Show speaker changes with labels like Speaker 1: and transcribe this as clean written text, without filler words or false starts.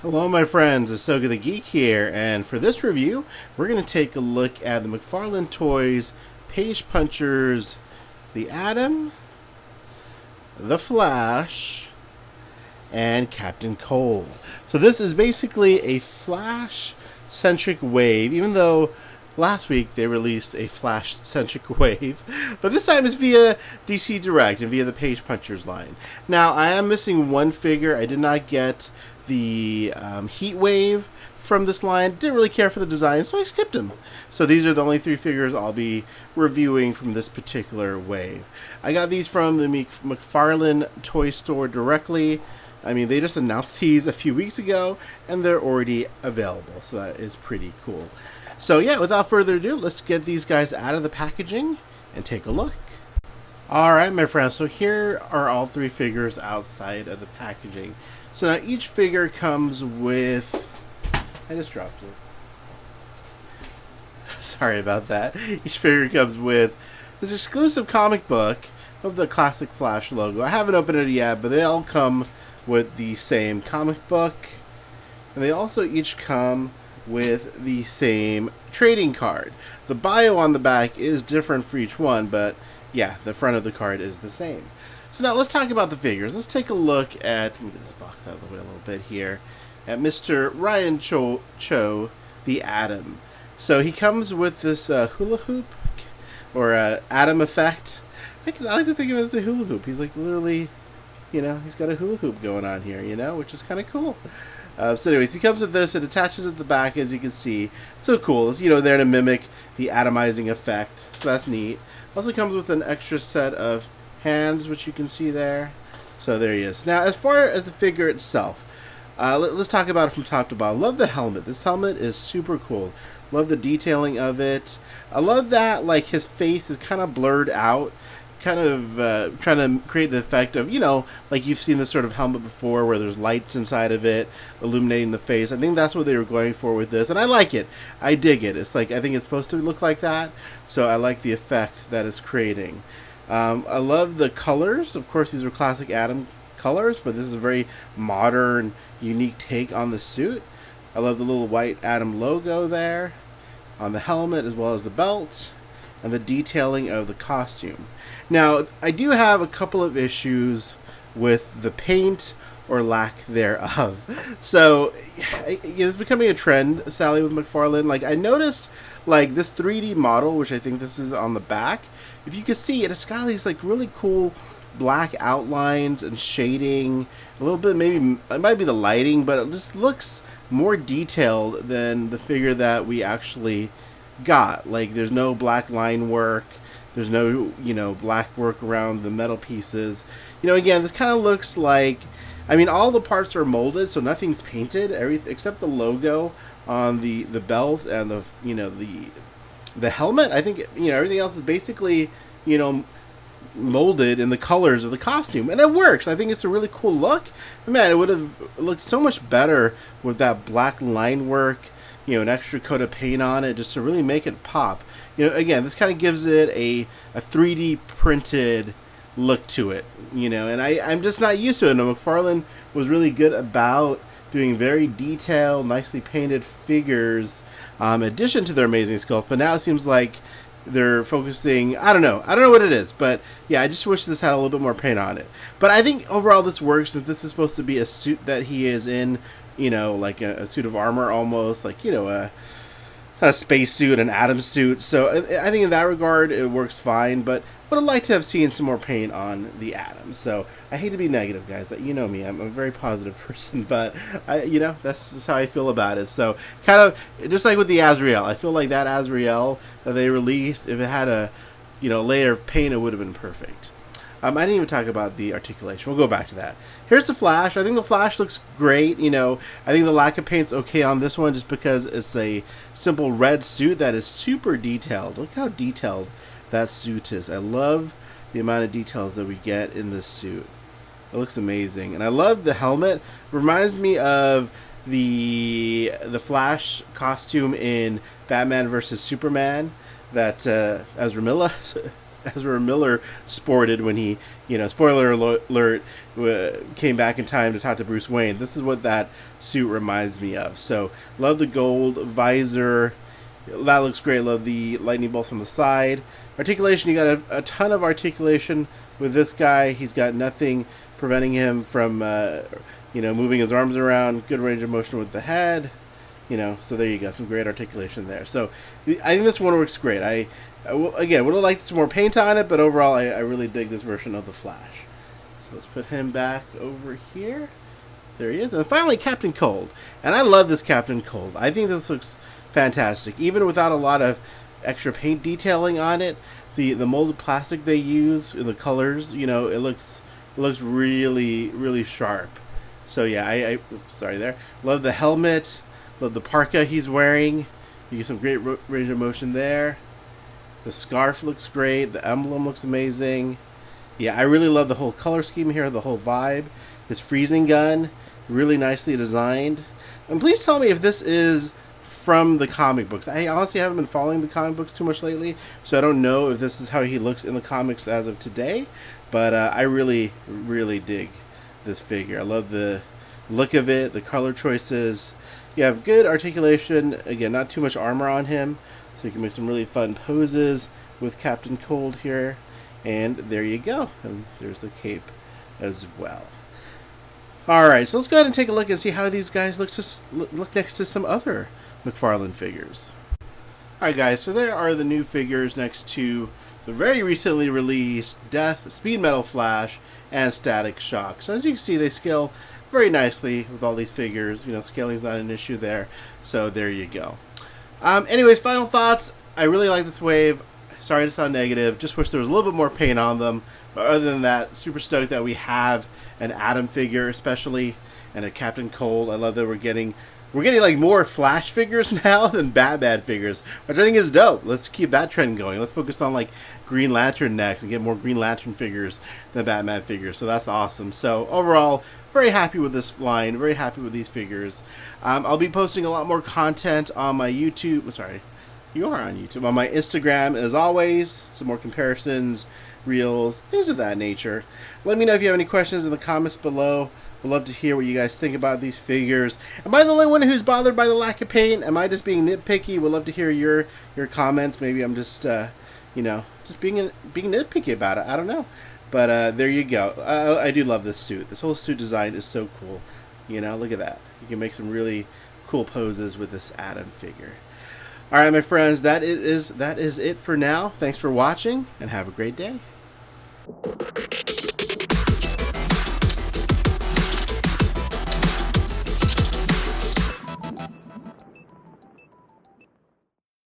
Speaker 1: Hello my friends, it's Soga the Geek here, and for this review, we're going to take a look at the McFarlane Toys Page Punchers, the Atom, the Flash, and Captain Cold. So this is basically a Flash-centric wave, even though last week they released a Flash-centric wave, but this time it's via DC Direct and via the Page Punchers line. Now, I am missing one figure. I did not get the Heat Wave from this line. Didn't really care for the design, so I skipped them. So these are the only three figures I'll be reviewing from this particular wave. I got these from the McFarlane Toy Store directly. I mean, they just announced these a few weeks ago, and they're already available, so that is pretty cool. So yeah, without further ado, let's get these guys out of the packaging and take a look. Alright my friends, so here are all three figures outside of the packaging. So now each figure comes with... I just dropped it. Sorry about that. Each figure comes with this exclusive comic book of the classic Flash logo. I haven't opened it yet, but they all come with the same comic book. And they also each come with the same trading card. The bio on the back is different for each one, but yeah, the front of the card is the same. So now let's talk about the figures. Let's take a look at, let me get this box out of the way a little bit here, at Mr. Ryan Cho, the Atom. So he comes with this hula hoop, or Atom effect. I like to think of it as a hula hoop. He's like literally, you know, he's got a hula hoop going on here, you know, which is kind of cool. So anyways, he comes with this. It attaches at the back, as you can see. So cool. It's, you know, there to mimic the atomizing effect. So that's neat. Also comes with an extra set of hands, which you can see there. So there he is. Now, as far as the figure itself, let's talk about it from top to bottom. Love the helmet. This helmet is super cool. Love the detailing of it. I love that, like, his face is kind of blurred out, kind of trying to create the effect of, you know, like you've seen this sort of helmet before where there's lights inside of it illuminating the face. I think that's what they were going for with this, and I like it. I dig it. It's like, I think it's supposed to look like that, so I like the effect that it's creating. I love the colors. Of course, these are classic Atom colors, but this is a very modern, unique take on the suit. I love the little white Atom logo there on the helmet, as well as the belt, and the detailing of the costume. Now, I do have a couple of issues with the paint or lack thereof. So, it's becoming a trend, Sally, with McFarlane. Like, I noticed, like, this 3D model, which I think this is on the back, if you can see it, it's got these, like, really cool black outlines and shading. A little bit, maybe, it might be the lighting, but it just looks more detailed than the figure that we actually got. Like, there's no black line work. There's no, you know, black work around the metal pieces. You know, again, this kind of looks like, I mean, all the parts are molded, so nothing's painted, everything except the logo on the belt and the, you know, the helmet. I think, you know, everything else is basically, you know, molded in the colors of the costume, and it works. I think it's a really cool look. Man, it would have looked so much better with that black line work, you know, an extra coat of paint on it, just to really make it pop. You know, again, this kind of gives it a 3D printed look to it, you know, and I'm just not used to it. Now, McFarlane was really good about doing very detailed, nicely painted figures, in addition to their amazing sculpt, but now it seems like they're focusing, I don't know what it is, but yeah, I just wish this had a little bit more paint on it. But I think overall this works, since this is supposed to be a suit that he is in, you know, like a suit of armor almost, like, you know, a space suit, an Atom suit. So I think in that regard it works fine, but would have liked to have seen some more paint on the Atom. So I hate to be negative, guys. You know me, I'm a very positive person, but you know, that's just how I feel about it. So kind of just like with the Azrael, I feel like that Azrael that they released, if it had a, you know, layer of paint, it would have been perfect. I didn't even talk about the articulation. We'll go back to that. Here's the Flash. I think the Flash looks great. You know, I think the lack of paint's okay on this one, just because it's a simple red suit that is super detailed. Look how detailed that suit is. I love the amount of details that we get in this suit. It looks amazing, and I love the helmet. Reminds me of the Flash costume in Batman vs Superman. Ezra Miller Ezra Miller sported when he, spoiler alert, came back in time to talk to Bruce Wayne. This is what that suit reminds me of. So love the gold visor. That looks great. Love the lightning bolts on the side. Articulation, you got a ton of articulation with this guy. He's got nothing preventing him from, moving his arms around. Good range of motion with the head. So there you go. Some great articulation there. So I think this one works great. Again, would have liked some more paint on it, but overall I really dig this version of the Flash. So let's put him back over here. There he is. And finally, Captain Cold. And I love this Captain Cold. I think this looks fantastic. Even without a lot of extra paint detailing on it, the molded plastic they use in the colors, it looks really, really sharp. So yeah, sorry there. Love the helmet. Love the parka he's wearing. You get some great range of motion there. The scarf looks great. The emblem looks amazing. Yeah, I really love the whole color scheme here, the whole vibe. His freezing gun, really nicely designed. And please tell me if this is from the comic books. I honestly haven't been following the comic books too much lately, so I don't know if this is how he looks in the comics as of today. But I really, really dig this figure. I love the look of it, the color choices. You have good articulation. Again, not too much armor on him, so you can make some really fun poses with Captain Cold here. And there you go. And there's the cape as well. Alright, so let's go ahead and take a look and see how these guys look next to some other McFarlane figures. Alright guys, so there are the new figures next to the very recently released Death, Speed Metal Flash, and Static Shock. So as you can see, they scale very nicely with all these figures. Scaling's not an issue there. So there you go. Anyways, final thoughts. I really like this wave. Sorry to sound negative. Just wish there was a little bit more paint on them. But other than that, super stoked that we have an Atom figure, especially, and a Captain Cold. I love that we're getting like more Flash figures now than Batman figures, which I think is dope. Let's keep that trend going. Let's focus on like Green Lantern next and get more Green Lantern figures than Batman figures. So that's awesome. So overall, very happy with this line. Very happy with these figures. I'll be posting a lot more content on my YouTube. Sorry, you are on YouTube. On my Instagram, as always. Some more comparisons, reels, things of that nature. Let me know if you have any questions in the comments below. Would love to hear what you guys think about these figures. Am I the only one who's bothered by the lack of paint? Am I just being nitpicky? Would love to hear your comments. Maybe I'm just just being nitpicky about it. I don't know. But there you go. I do love this suit. This whole suit design is so cool. Look at that. You can make some really cool poses with this Atom figure. All right, my friends. That is it for now. Thanks for watching, and have a great day.